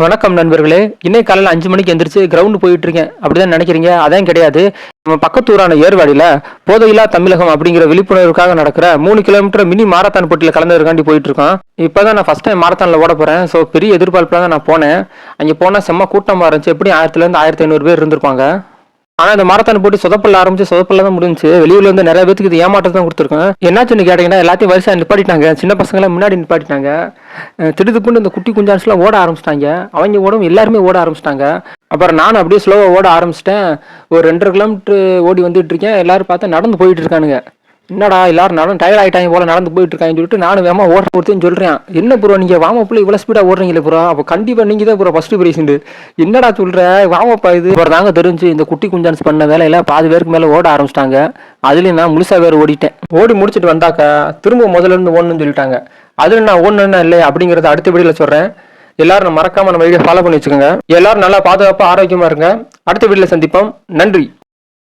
வணக்கம் நண்பர்களே. இன்னைக்கு காலையில் 5 மணிக்கு எந்திரிச்சு கிரவுண்டு போயிட்டு இருக்கேன். அப்படிதான் நினைக்கிறீங்க? அதான் கிடையாது. நம்ம பக்கத்தூரான ஏர்வாடியில் போதையில்லா தமிழகம் அப்படிங்கிற விழிப்புணர்வுக்காக நடக்கிற 3 கிலோமீட்டர் மினி மாரத்தான் போட்டியில் கலந்துருக்காண்டி போயிட்டு இருக்கோம். இப்போதான் நான் ஃபர்ஸ்ட் டைம் மாரத்தானில் ஓட போகிறேன். ஸோ பெரிய எதிர்பார்ப்பில் தான் நான் போனேன். அங்கே போனால் செம்ம கூட்டமாக இருந்துச்சு. எப்படியும் 1000 1500 பேர் இருந்திருப்பாங்க. ஆனா இந்த மாரத்தான் போட்டி சொதப்பல்ல ஆரம்பிச்சு சொதப்பல்ல தான் முடிஞ்சு. வெளியூர்ல இருந்து நிறைய பேருக்கு இது ஏமாற்றத்தை தான் கொடுத்துருக்கேன். என்னாச்சுன்னு கேட்டீங்கன்னா எல்லாத்தையும் வரிசையா நிப்பாட்டிட்டாங்க. சின்ன பசங்களாம் முன்னாடி நிப்பாட்டிட்டாங்க. திடுதுப்புன்னு இந்த குட்டி குஞ்சான்ஸ்லாம் ஓட ஆரம்பிச்சிட்டாங்க. அவங்க ஓடும் எல்லாருமே ஓட ஆரம்பிச்சிட்டாங்க. அப்புறம் நானும் அப்படியே ஸ்லோவா ஓட ஆரம்பிச்சிட்டேன். ஒரு 2.5 கிலோமீட்டர் ஓடி வந்துட்டு இருக்கேன். எல்லாரும் பார்த்தா நடந்து போயிட்டு இருக்கானுங்க. என்னடா எல்லாரும் நடந்து டயர்ட் ஆகிட்டாங்க போல நடந்து போயிட்டு இருக்காங்கன்னு சொல்லிட்டு நானும் வேமா ஓட கொடுத்துன்னு சொல்றேன். என்ன ப்ரோ நீங்க வாமப்புல இவ்வளவு ஸ்பீடா ஓடுறீங்களே ப்ரோ, அப்போ கண்டிப்பா நீங்க தான் ப்ரோ ஃபர்ஸ்ட் பிரைஸ். என்னடா சொல்ற வாமப்பா இது? அப்புறம் தாங்க தெரிஞ்சு இந்த குட்டி குஞ்சான்ஸ் பண்ண வேலையில பாதி பேருக்கு மேல ஓட ஆரம்பிச்சிட்டாங்க. அதுலயும் நான் முழுசா வேற ஓடிட்டேன். ஓடி முடிச்சுட்டு வந்தாக்கா திரும்ப முதல்ல இருந்து ஓடணும்னு சொல்லிட்டாங்க. அதுல நான் ஓடணும்னா இல்லை அப்படிங்கறத அடுத்த வீடியோல சொல்றேன். எல்லாரும் மறக்காம நம்ம வீடியோ ஃபாலோ பண்ணி வச்சுக்கோங்க. எல்லாரும் நல்லா பாதுகாப்பா ஆரோக்கியமா இருங்க. அடுத்த வீடியோல சந்திப்போம். நன்றி.